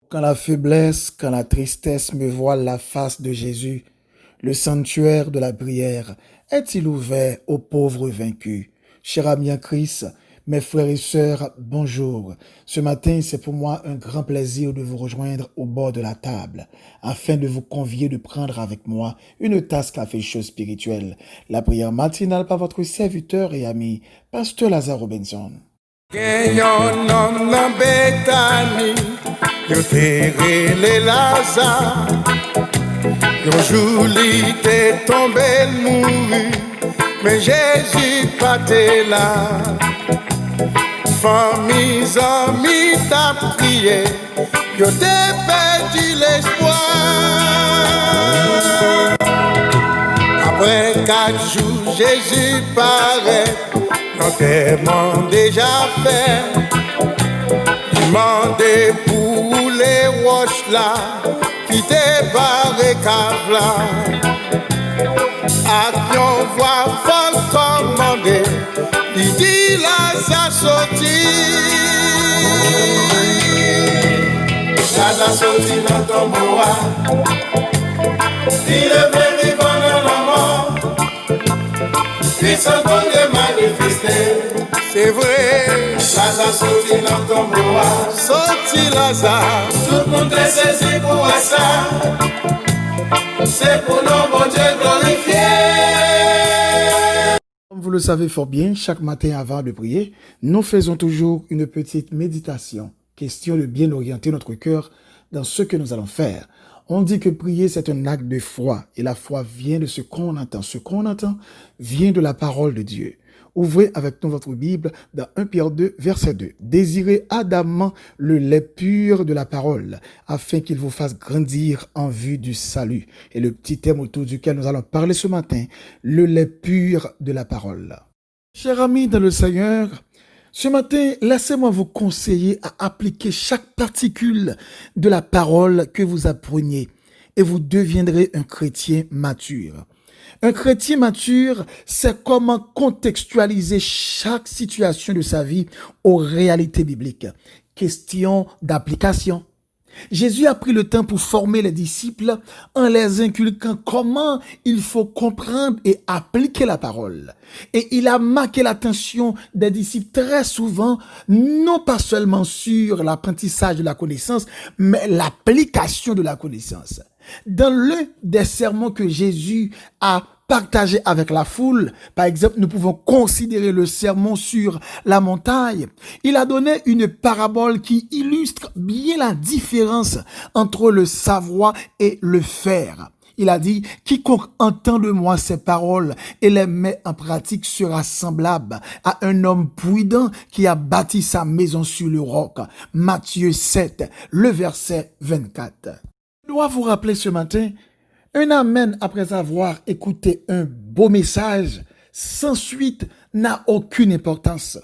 Quand la faiblesse, quand la tristesse me voile la face de Jésus, le sanctuaire de la prière est-il ouvert aux pauvres vaincus? Cher ami en Christ, mes frères et sœurs, bonjour. Ce matin, c'est pour moi un grand plaisir de vous rejoindre au bord de la table, afin de vous convier de prendre avec moi une tasse café chaud spirituelle. La prière matinale par votre serviteur et ami, Pasteur Lazare Robinson. Yon nom nan Betani, yo te rele Lazare. Yon jou li te tombe mouri, mais Jésus pas te là. Famille, amis t'a prié, yo te perdu l'espoir. Après 4 jours, Jésus paraît. L'enterrement déjà fait, demandez pour les roches là, qui débarrent cave là. Action voix folle commandée, il dit là ça sorti. Là ça sorti dans ton bois, il est vrai vivant dans la mort. Puissant de manifester, c'est vrai. Lazare sorti dans ton bois, sorti Lazare. Tout le monde est saisi pour ça. C'est pour nous, bon Dieu, glorifié. Comme vous le savez fort bien, chaque matin avant de prier, nous faisons toujours une petite méditation, question de bien orienter notre cœur dans ce que nous allons faire. On dit que prier, c'est un acte de foi, et la foi vient de ce qu'on entend. Ce qu'on entend vient de la parole de Dieu. Ouvrez avec nous votre Bible dans 1 Pierre 2, verset 2. Désirez ardemment le lait pur de la parole, afin qu'il vous fasse grandir en vue du salut. Et le petit thème autour duquel nous allons parler ce matin, le lait pur de la parole. Chers amis dans le Seigneur, ce matin, laissez-moi vous conseiller à appliquer chaque particule de la parole que vous appreniez et vous deviendrez un chrétien mature. Un chrétien mature, c'est comment contextualiser chaque situation de sa vie aux réalités bibliques. Question d'application. Jésus a pris le temps pour former les disciples en les inculquant comment il faut comprendre et appliquer la parole. Et il a marqué l'attention des disciples très souvent, non pas seulement sur l'apprentissage de la connaissance, mais l'application de la connaissance. Dans l'un des sermons que Jésus a partagé avec la foule, par exemple, nous pouvons considérer le sermon sur la montagne. Il a donné une parabole qui illustre bien la différence entre le savoir et le faire. Il a dit, quiconque entend de moi ces paroles et les met en pratique sera semblable à un homme prudent qui a bâti sa maison sur le roc. Matthieu 7, le verset 24. Je dois vous rappeler ce matin, un amen après avoir écouté un beau message, sans suite n'a aucune importance.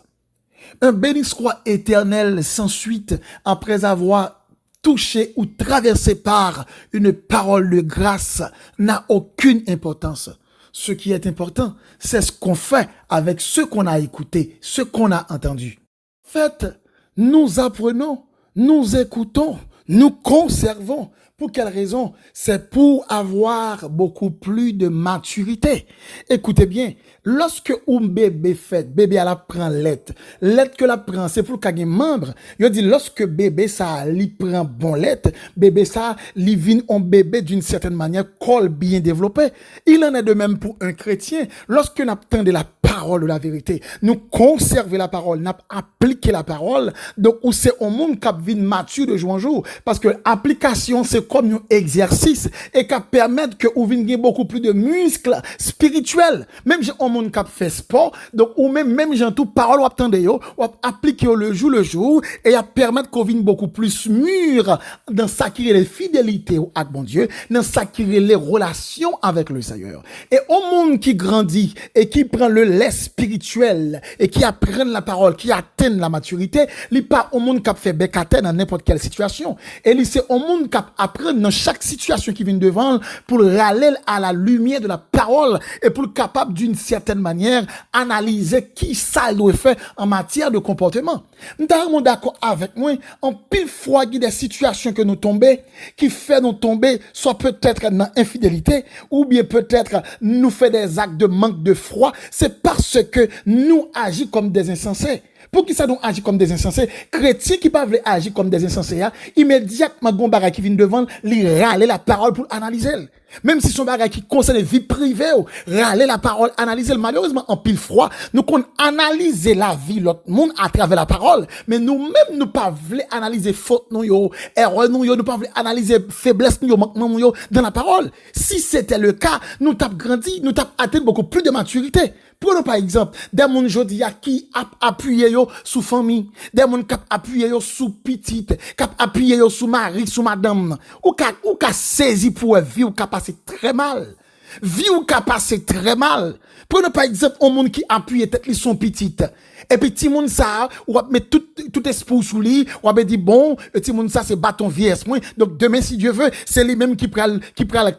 Un béni soit éternel sans suite après avoir touché ou traversé par une parole de grâce n'a aucune importance. Ce qui est important, c'est ce qu'on fait avec ce qu'on a écouté, ce qu'on a entendu. En fait, nous apprenons, nous écoutons, nous conservons. Pour quelle raison? C'est pour avoir beaucoup plus de maturité. Écoutez bien, lorsque un bébé fait, bébé elle prend lait que la prend, c'est pour qu'il y ait membre. Il dit lorsque bébé ça lui prend bon lait, bébé ça lui vient un bébé d'une certaine manière, col bien développé. Il en est de même pour un chrétien. Lorsque nous attendons la parole de la vérité, nous conserver la parole, nous appliquer la parole, donc où c'est un monde qui vient mature de jour en jour. parce que application c'est comme un exercice et qui permettre que vous veniez beaucoup plus de muscles spirituels. Même j'ai un monde qui fait sport, donc ou même j'ai tout parole ou attendez yo, ou appliquer le jour et à permettre qu'on vienne beaucoup plus mûr dans ça qui est les fidélités avec bon Dieu, dans ça qui est les relations avec le Seigneur. Et au monde qui grandit et qui prend le lait spirituel et qui apprend la parole, qui atteint la maturité, il pas au monde qui fait bécater dans n'importe quelle situation. Et c'est au monde qui apprend dans chaque situation qui vient devant pour râler à la lumière de la parole et pour capable d'une certaine manière analyser qui ça doit faire en matière de comportement. Nous sommes d'accord avec moi, en pile fois il y a des situations que nous tombons, qui fait nous tomber, soit peut-être dans infidélité, ou bien peut-être nous fait des actes de manque de foi, c'est parce que nous agissons comme des insensés. Pour qui ça nous agit comme des insensés? Chrétiens qui peuvent agir comme des insensés, immédiatement, gon bagay qui vient devant, li râler la parole pour analyser. Même si son bagay qui concerne vie privée, râler la parole, analyser. Malheureusement, en pile froid, nous qu'on analyser la vie l'autre monde à travers la parole, mais nous-mêmes, nous pas voulons analyser faute nous yo, erreur nous yo, nous pas voulons analyser faiblesse nous yo, manquement nous yo dans la parole. Si c'était le cas, nous t'ap grandi, nous t'ap atteint beaucoup plus de maturité. Prenons par exemple, des gens jodi qui appuyé yo sous famille, des gens qui appuyé yo sous petite, qui appuyé yo sous mari, sous madame, ou ka saisi pour vie ou ka passer très mal. Vie ou ka passer très mal. Prenons par exemple un monde qui appuie tête li son petite. Et puis ti moun ça ou va mettre tout espoir sous lui, ou va dire bon, ti moun ça c'est bâton vieillesse moi. Donc demain si Dieu veut, c'est lui même qui pral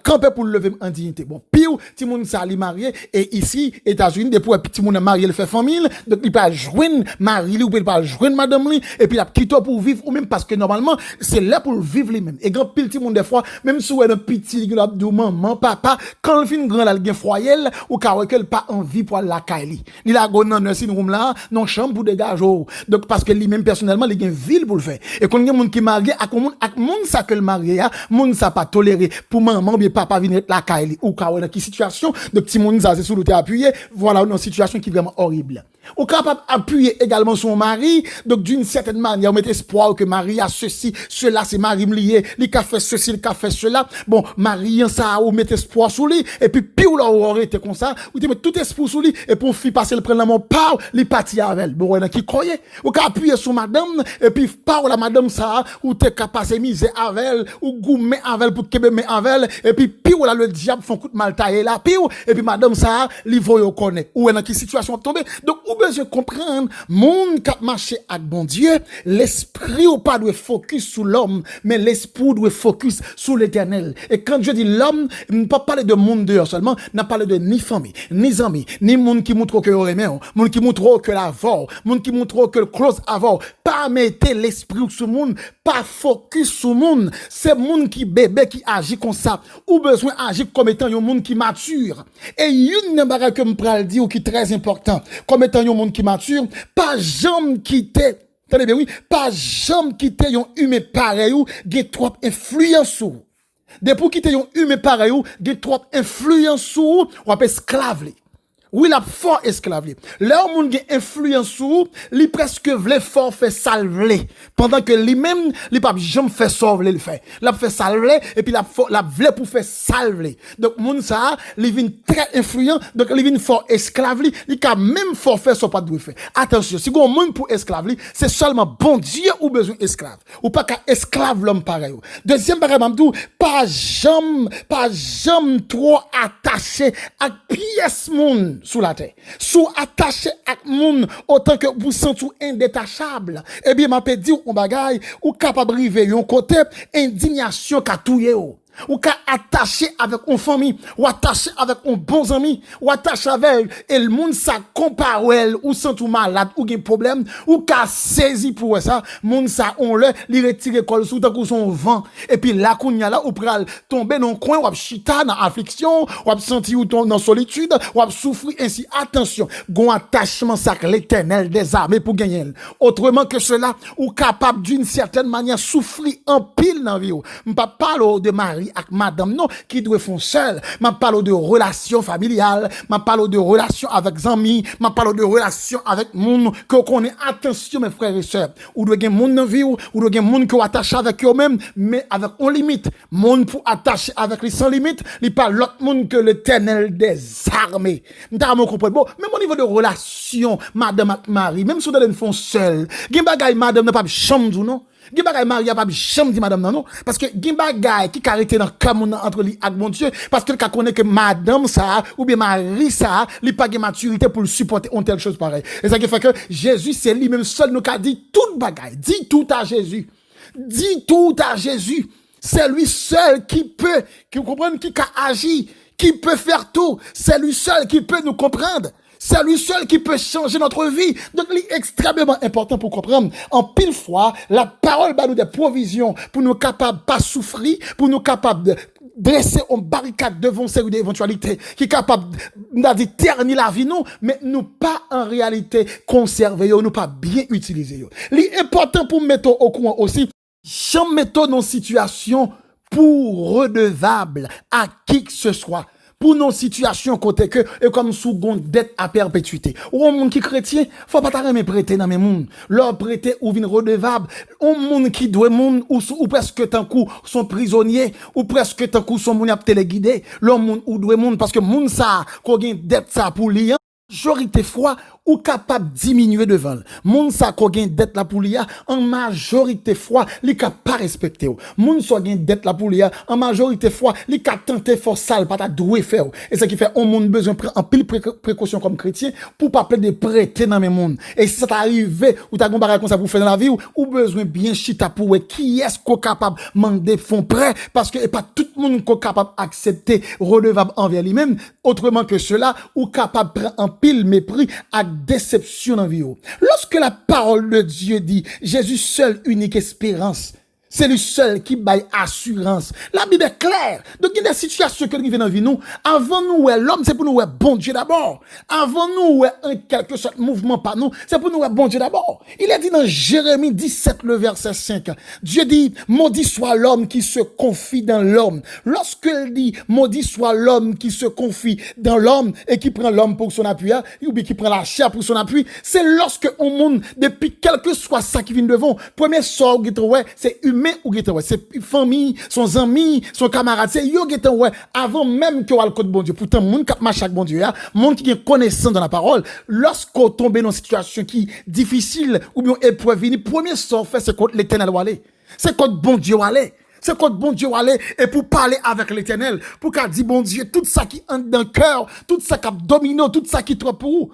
camper pour le lever en dignité. Bon, pire ti moun ça li marié et ici États-Unis depuis ti moun marié le fait famille, donc il pas joindre mari lui ou pas joindre madame lui et puis il a quitté pour vivre ou même parce que normalement c'est là pour vivre lui même. Et grand pile ti moun des fois même si ou un petit qui a dit maman papa quand il fin grand là il gen foyer ou ka qu'elle pas envie pour la caille. Il a go dans nursing room là non chambre pour dégager donc parce que lui-même personnellement il a une ville pour le faire et quand il y a monde qui marié à monde ça que le marié a monde ça pas toléré pour maman bien papa venir la caille ou dans qui situation de petit monde ça c'est sous le appuyé voilà une situation qui est vraiment horrible. Ou capable appuyer également son mari, donc d'une certaine manière, on met espoir que Marie a ceci, cela, c'est Marie me lié, il a fait ceci, il a fait cela. Bon, Marie, ça, ou met espoir sur lui, et puis, puis, ou là, ou aurait été comme ça, ou tu mets tout espoir sur lui, et pour faire passer le prendre mon part, il partit avec elle. Bon, il y a qui croyait. Ou qu'a appuyer sur madame, et puis, par la madame, ça, ou t'es capable de miser avec elle, ou gourmet avec elle, pour qu'elle met avec elle, et puis, ou là, le diable font coup de mal taillé là, puis, et puis, madame, ça, l'ivre, yo connaît. Ou dans quelle situation tomber. Donc, ou besoin comprendre, monde qui marche avec bon Dieu, l'esprit ou pas doit focus sur l'homme, mais l'esprit doit focus sur l'éternel. Et quand je dis l'homme, je ne pas parler de monde dehors seulement, n'a parlé de ni famille, ni amis, ni monde qui montre que aurait monde qui montre que la voix, monde qui montre que le close avant, pas mettre l'esprit sur le monde, pas focus sur le monde, c'est monde qui bébé qui agit comme ça, ou besoin agir comme étant un monde qui mature. Et une barre que me pral dire qui est très important, comme étant un monde qui mature, pas jamais quitter, attendez bien oui, pas jamais quitter un humain pareil ou qui trop influence sur. Depuis quitter un humain pareil ou qui trop influence sur, ou appelle esclave. Oui, la fort esclave. Là, où moun gen influence sur, li presque vle fort fait salver. Pendant que lui-même, li pas jamais fait sauver le fait. La fait salver, et puis la vle pour faire salver. Donc, moun ça, li vin très influent, donc li vin fort esclave li ka même fort faire son pas de faire. Attention, si gon moun pour esclave c'est seulement bon Dieu ou besoin esclave. Ou pas qu'à esclave l'homme pareil. Deuxième pareil, m'amdou, pas jamais trop attaché à pièce moun sous la terre. Sous attaché à moun autant que vous sentez indétachable. Eh bien, m'a peut dire on bagaille ou capable river yon côté indignation ka touye ou qu'à attacher avec une famille, ou attacher avec un bon ami, ou attacher avec et le monde ça compare ou sent tout malade ou gen problème ou qu'à saisi pour ça, monde ça on le li retire col sous tant son vent et puis là kounya là ou pral tomber dans coin ou chita dans affliction, ou senti ou dans solitude, ou souffrir ainsi attention, gon attachement ça que l'Éternel des armées pour gagner. Autrement que cela ou capable d'une certaine manière souffrir en pile dans vie ou. M'pa parle de mari mari avec madame non qui doit faire seul. M'a parle de relations familiales, m'a parle de relations avec amis, m'a parle de relations avec monde que connaît. Attention mes frères et sœurs, ou doit gen monde dans vie ou doit gen monde que attaché avec eux même mais avec on limite. Monde pour attacher avec les sans limite, il pas l'autre monde que l'Éternel des armées. M'ta comprendre bon, même au niveau de relations madame avec mari, même si vous font seul, gen bagay madame n'a pas chambre non. Gen bagay Maria pas chambre dit madame non parce que gen bagay qui carité dans comme entre lui ak mon Dieu parce que ka connaît que madame ça ou bien mari ça li pas gen maturité pour le supporter on telle chose pareil et ça qui fait que Jésus c'est lui même seul nous qu'a dit tout bagay dit tout à Jésus dit tout à Jésus c'est lui seul qui peut qui comprendre qui a agi qui peut faire tout c'est lui seul qui peut nous comprendre. C'est lui seul qui peut changer notre vie. Donc, c'est extrêmement important pour comprendre. En pile fois, la parole va nous des provisions pour nous capables de pas souffrir, pour nous capables de dresser une barricade devant ces éventualités, qui est capable de ternir la vie, nous, mais nous pas en réalité conserver, nous pas bien utiliser. C'est important pour mettre au courant aussi, jamais mettre dans une situation pour redevable à qui que ce soit. Pour nos situations côté que et comme sous dette à perpétuité. Ou un monde qui chrétien, faut pas t'arrêter prêter dans mes monde. Leur prêter ou vin redevable. Un monde qui doit monde ou presque tant coup sont prisonniers ou presque tant coup sont moun a téléguidé. Leur monde ou doit monde parce que monde ça qu'on gagne dette ça pour lui. Majorité fois ou capable diminuer devant. Moun sa ko gen dette la pou liya, en majorité fois, li ka pas respecté ou. Moun so gen dette la pou liya, en majorité fois, li ka tenter for sale pas ta doué faire. Et ce qui fait on moun besoin prendre en pile précaution comme chrétien pour pas de prêter dans mes monde. Et si ça t'arrive ou t'as gon bagay comme ça pour faire dans la vie ou besoin bien chita pour qui est-ce qu'on capable demander fonds prêt parce que et pas tout le monde qu'on capable accepter redevable envers lui-même autrement que cela ou capable prendre en pile mépris à déception dans vie. Lorsque la parole de Dieu dit Jésus seul unique espérance, c'est lui seul qui baille assurance. La Bible est claire. Donc, il y a des situations que nous vivons dans la vie, nous. Avant nous, l'homme, c'est pour nous, bon Dieu d'abord. Avant nous, en quelque sorte, mouvement par nous, c'est pour nous, bon Dieu d'abord. Il est dit dans Jérémie 17, le verset 5. Dieu dit, maudit soit l'homme qui se confie dans l'homme. Lorsqu'il dit, maudit soit l'homme qui se confie dans l'homme et qui prend l'homme pour son appui, ou bien qui prend la chair pour son appui, c'est lorsque on monde, depuis quel que soit ça qui vient devant, premier sort, c'est humain ou c'est famille, son ami, son camarade, c'est yo avant même que le code bon Dieu. Pourtant, moun kap marche avec bon Dieu, moun qui est connaissant dans la parole, lorsqu'on tombe dans une situation qui est difficile ou bien épreuve, premier sort fait c'est contre l'Éternel aller. C'est contre bon Dieu aller. C'est contre bon Dieu aller et pour parler avec l'Éternel, pour qu'a dit bon Dieu tout ça qui entre dans le cœur, tout ça qui domine, tout ça qui trop pour vous.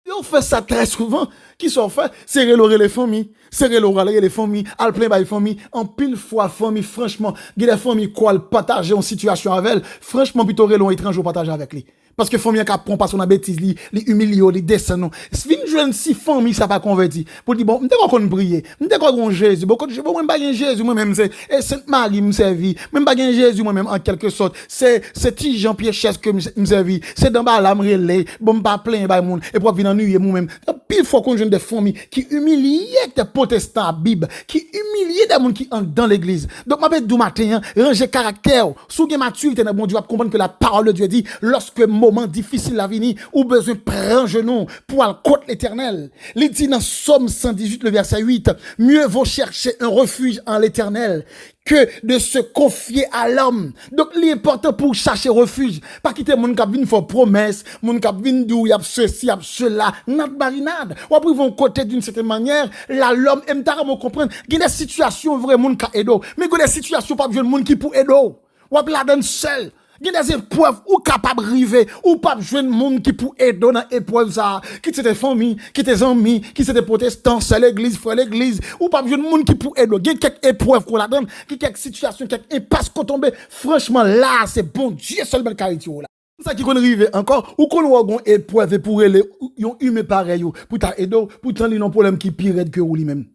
Et on fait ça très souvent. Qui sont fait? C'est relorer les familles. C'est relorer les familles. Al plein les familles. En pile fois, famille, franchement, il y a des familles qui partager en situation avec elle. Franchement, plutôt relon étranger partager avec lui. Parce que famille qui prend pas son bêtise, li humilie, li descend. Si une jeune si famille ça pas converti pour dire bon, m'te quoi qu'on prier, m'te quoi qu'on Jésus, beaucoup de bon même pas Jésus moi même c'est et Sainte Marie me servi, même pas Jésus moi même en quelque sorte, c'est petit Jean-Pierre Chesse que me servi, c'est dans bas la me relais, bon pas plein ba monde et pour venir nuire moi même. Pile fois qu'on jeune des familles qui humilient des protestants à Bible, qui humilient des monde qui entrent dans l'église. Donc m'appelle du matin, ranger caractère, sous gen maturité dans bon Dieu va comprendre que la parole de Dieu dit lorsque moment difficile à venir, ou besoin prendre genou pour aller contre l'Éternel. Il dit dans Somme 118, le verset 8, mieux vaut chercher un refuge en l'Éternel que de se confier à l'homme. Donc, l'important pour chercher refuge, pas quitter mon cap vinn faire promesse, mon cap vinn dou y a ceci, y a cela, not marinade. Ou après, ils vont côté d'une certaine manière, là, l'homme, aime ta comprendre, il y a des situations vraiment qui aident, mais il y a des situations pas besoin de monde qui pour aider. Ou après, la donne seul. Il y a des épreuves ou capable river ou pas joindre monde qui pour aider dans épreuve ça qui c'était famille qui était amis qui c'était protestants c'est l'église frère l'église ou pas joindre monde qui pour aider il y a quelques épreuves qu'on la donne quelques situations quelques impasses qu'on tombe franchement là c'est bon Dieu seulement carité là ça qui qu'on rive encore ou qu'on a une épreuve pour les yon humain pareil pour ta aider pour tant li non problème qui pire que ou lui même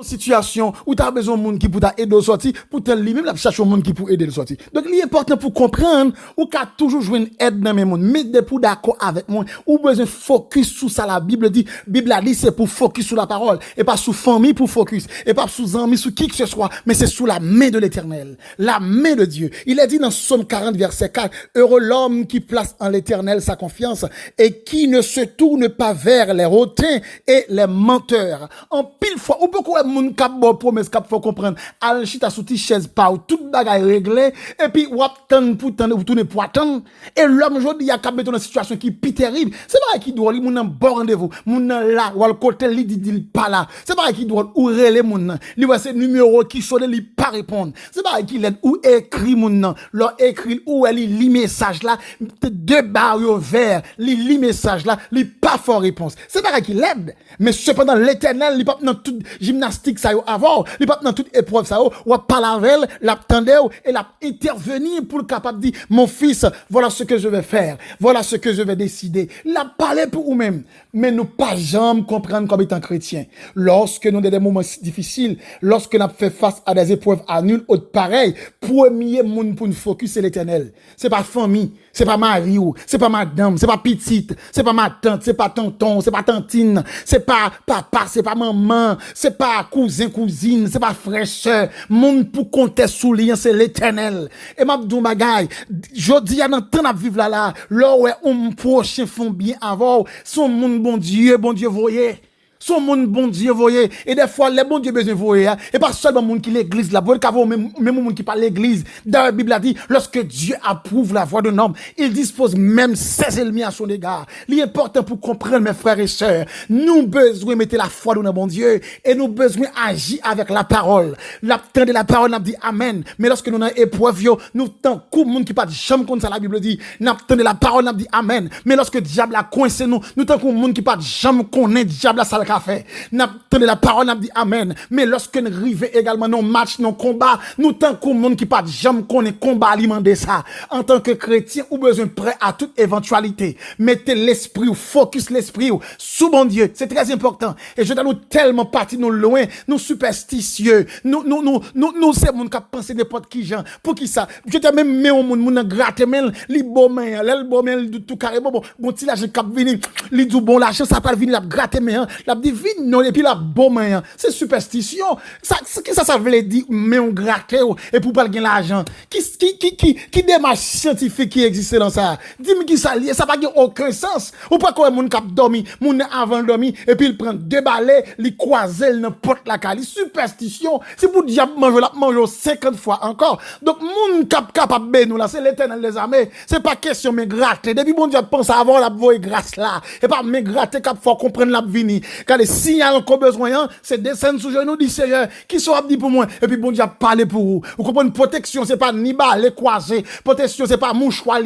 situation où tu as besoin de monde qui pour t'aider à sortir, pour te lui-même la chercher un monde qui pour aider à sortir. Donc, il est important pour comprendre ou qu'a toujours joué une aide dans mes mondes, mettre pour d'accord avec moi, ou besoin focus sur ça. La Bible dit, c'est pour focus sur la parole, et pas sur famille pour focus, et pas sur amis, sur qui que ce soit, mais c'est sous la main de l'Éternel, la main de Dieu. Il est dit dans Psaume 40, verset 4, heureux l'homme qui place en l'Éternel sa confiance et qui ne se tourne pas vers les hautains et les menteurs. En pile fois, ou beaucoup moun kap bo promesse kap faut comprendre al chita sou ti chaise pa ou tout bagay réglé et puis ou attendre pour tourner pour attendre et l'homme jodi a kap dans une situation qui pi terrible c'est pas qui doit li moun nan bon rendez-vous moun nan là ou al côté li dit pas là c'est pas qui doit ou relé moun nan li voit ce numéro qui sonne li pas répondre c'est pas qui l'aide ou écrit moun nan leur écrit ou elle li message là deux barres vert li message là li pas fort réponse c'est pas qui l'aide mais cependant l'Éternel li pas dans toute gymnastique ça yo avant li pas dans toute épreuve ça yo ou parler avec l'attendre et l'a intervenir pour le capable dire mon fils voilà ce que je vais faire voilà ce que je vais décider l'a parler pour vous-même mais nous pas jamais comprendre comme étant chrétien lorsque nous dans des moments difficiles lorsque nous fait face à des épreuves à nul autre pareil premier monde pour nous focus c'est l'Éternel c'est pas famille c'est pas mari ou c'est pas madame c'est pas petite c'est pas ma tante c'est pas tonton c'est pas tantine c'est pas papa c'est pas maman c'est pas cousin cousine c'est pas frère sœur monde pour compter sous lien c'est l'Éternel et m'a dou bagay jodi a dans temps à vivre là là ouais on prochain font bien avant son monde bon Dieu voyez son monde bon Dieu voyez et des fois les bon Dieu besoin voyez et pas seulement monde qui l'église là pour qu'avoir même monde qui parle l'église dans la Bible a dit lorsque Dieu approuve la voix d'un homme il dispose même ses ennemis à son égard il est important pour comprendre mes frères et sœurs nous besoin mettre la foi dans le bon Dieu et nous besoin agir avec la parole l'attendre la parole n'a dit amen mais lorsque nous dans épreuve nous tant coup monde qui pas jamais comme ça la Bible dit n'attendre la parole n'a dit amen mais lorsque diable a coincé nous tant coup monde qui pas jamais connaît diable ça fait n'a tenu la parole n'a dit amen mais lorsque nous arrivons également nos matchs nos combats nous tant que monde qui pas jamais connaît combat alimenter ça en tant que chrétien ou besoin prêt à toute éventualité mettez l'esprit ou focus l'esprit ou sous bon Dieu c'est très important et je donne nous tellement parti nous loin nous superstitieux nous c'est monde qui penser n'importe qui gens pour qui ça je te même mais monde gratter men li bon main l'el bon main tout carré bon ti l'argent cap venir li du bon l'argent ça pas venir la gratter main la divine non et puis la bon main c'est superstition ça veut dire mais on gratte et pour pas gagner l'argent qui démarche scientifique qui existe dans ça dis-moi qui ça lié ça pas aucun sens ou pas quoi monde cap dormi monde avant dormi et puis il prend deux balais li croiser n'importe la cali superstition c'est pour diable manger 50 fois encore donc monde capable ben nous là c'est l'Éternel des armées c'est pas question mais gratter depuis bon Dieu pense avoir la voie grâce là et pas mais gratter cap faut comprendre la venir car les signaux qu'on besoin c'est descendre sous genou dit Seigneur qui soit dit pour moi et puis bon Dieu parler pour vous comprenez protection c'est pas ni balai croisé protection c'est pas mouchoir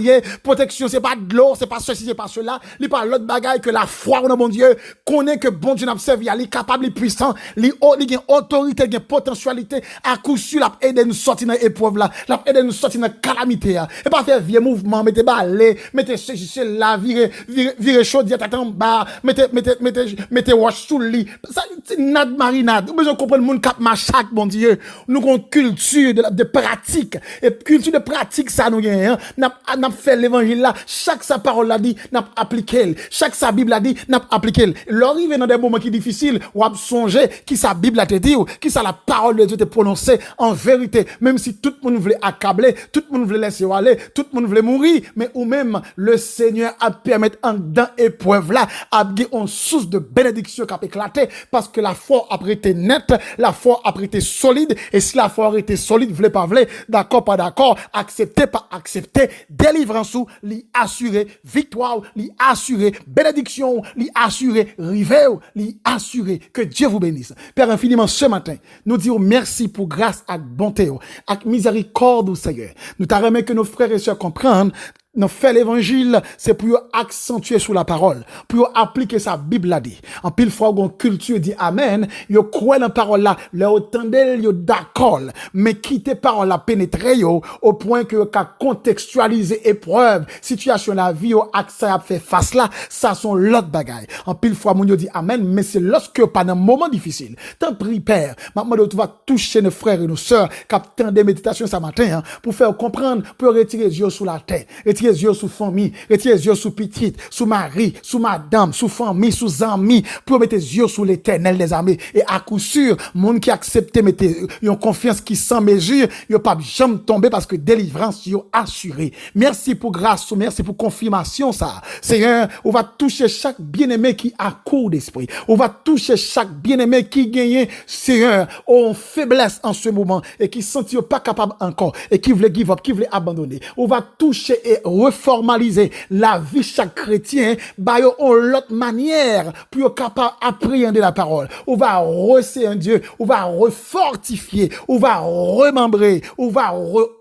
protection c'est pas de l'eau c'est pas ceci c'est pas cela il pas l'autre bagaille que la foi dans bon Dieu connaît que bon Dieu n'a servi il est capable il est puissant il a autorité il a potentialité à coup sûr l'a aider nous sortir dans épreuve là l'a aider nous sortir dans calamité et pas faire vieux mouvement mettez balai mettez ceci là virer chaud dit en bas mettez wash sous le lit ça c'est nade marinade nous besoin comprendre monde cap machaque bon Dieu nous avons culture de pratique et culture de pratique ça nous gagne n'a fait l'évangile là chaque sa parole l'a dit n'a appliqué chaque sa Bible a dit n'a appliqué l'arrivé dans des moments qui difficiles ou a songer qui sa Bible a te dit ou qui ça la parole de Dieu te prononcer en vérité même si tout le monde voulait accabler tout le monde voulait laisser aller tout le monde voulait mourir mais ou même le Seigneur a permettre en dans épreuve là a une source de bénédiction qui a éclaté parce que la foi a été nette la foi a été solide et si la foi a été solide voulez pas voulez d'accord pas d'accord accepter pas accepter délivrance ou li assurer victoire li assurer bénédiction li assurer river li assurer que Dieu vous bénisse Père infiniment ce matin nous disons merci pour grâce et bonté et miséricorde au Seigneur nous t'arrêtons que nos frères et sœurs comprennent Nous fait l'évangile, c'est pour accentuer sur la parole, pour appliquer sa Bible là dit. En pile fois, on culture dit amen, yo croit dans la parole là, le entendez, yo d'accord, mais quitter parole là pénétrer yo, au point que qu'a contextualiser épreuve, situation la vie, yo accès à faire face là, ça sont l'autre bagaille. En pile fois, mon yo dit amen, mais c'est lorsque pas dans un moment difficile. Tant prie père, maintenant tu vas toucher nos frères et nos sœurs, captant des méditations ce matin, hein, pour faire comprendre, pour retirer les yeux sous la tête. Retirer les yeux sous famille, retirer les yeux sous petite, sous mari, sous madame, sous famille, sous amis, pour mettre les yeux sous l'éternel des armées. Et à coup sûr, monde qui accepte mettre une confiance qui sans mesure, il pas jamais tomber parce que délivrance yo assuré. Merci pour grâce, merci pour confirmation ça. Seigneur, on va toucher chaque bien-aimé qui a court d'esprit. On va toucher chaque bien-aimé qui gagne, Seigneur, en faiblesse en ce moment et qui sentit pas capable encore et qui voulait give up, qui voulait abandonner. On va toucher et reformaliser la vie chaque chrétien, bah yo en l'autre manière pour capable appréhender la parole. On va recevoir un Dieu, on va refortifier, on va remembrer, on va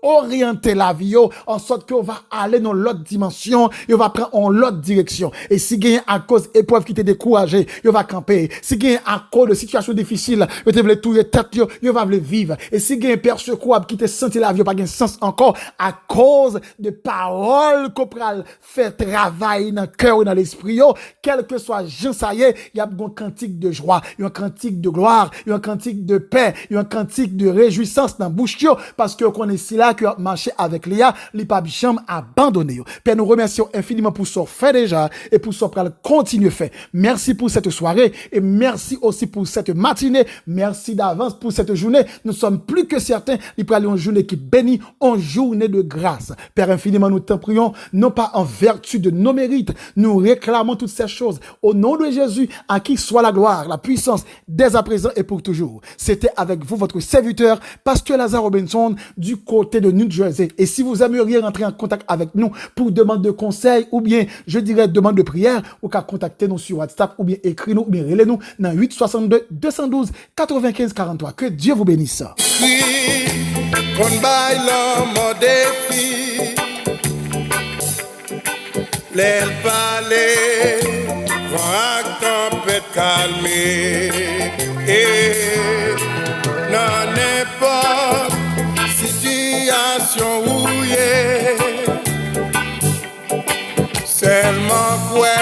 réorienter la vie en sorte qu'on va aller dans l'autre dimension et on va prendre en l'autre direction. Et si gagne à cause épreuve qui t'est découragé, on va camper. Si gagne à cause de situation difficile, vous te voulez tout tête, vous va vivre. Et si gagne persécuable qui te senti la vie pas gain sens encore à cause de paroles qu'on pral fait travail dans le cœur et dans l'esprit, quel que soit Jean ça y est, il y a un cantique de joie, un cantique de gloire, un cantique de paix, un cantique de réjouissance dans bouche parce que qu'on est si là que marcher avec Léa, li pas jamais abandonné. Père, nous remercions infiniment pour ce fait déjà et pour ce pral continuer fait. Merci pour cette soirée et merci aussi pour cette matinée. Merci d'avance pour cette journée. Nous sommes plus que certains, il pral une journée qui bénit, en journée de grâce. Père, infiniment nous t'en prions, non pas en vertu de nos mérites, nous réclamons toutes ces choses au nom de Jésus, à qui soit la gloire, la puissance dès à présent et pour toujours. C'était avec vous votre serviteur, Pasteur Lazare Robinson, du côté de New Jersey. Et si vous aimeriez rentrer en contact avec nous pour demande de conseil ou bien, je dirais, demande de prière, ou qu'à contacter nous sur WhatsApp ou bien écrire nous ou bien relais nous dans 862 212 95 43. Que Dieu vous bénisse. Les palais vont à tempête calmer et dans n'importe situation où y est seulement quoi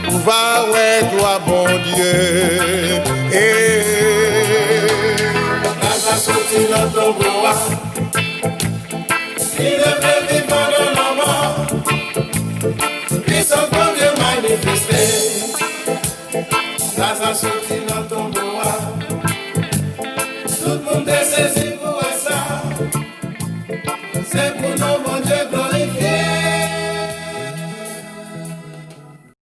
ou va ouais toi bon Dieu et la sortie dans ton bois il devait vivre dans la mort. Ils sont comme Dieu manifesté. Ça sorti dans ton bois. Tout le monde est saisi pour ça. C'est pour nous.